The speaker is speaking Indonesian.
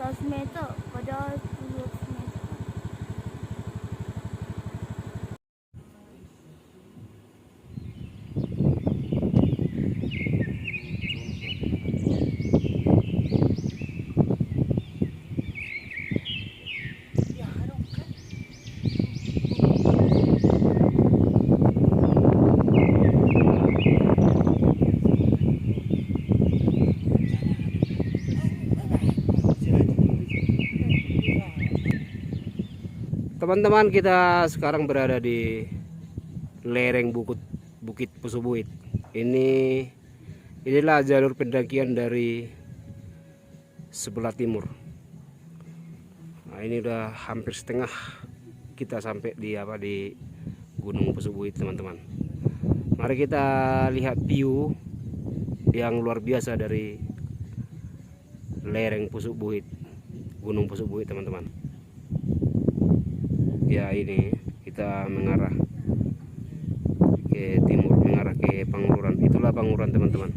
100 meter, padahal 200 meter. Teman-teman, kita sekarang berada di lereng Bukit Pusubuit. Inilah jalur pendakian dari sebelah timur. Nah, ini udah hampir setengah kita sampai di Gunung Pusubuit, teman-teman. Mari kita lihat view yang luar biasa dari lereng Pusubuit, Gunung Pusubuit, teman-teman. Ya, ini kita mengarah ke timur, mengarah ke Pangururan. Itulah Pangururan, teman-teman.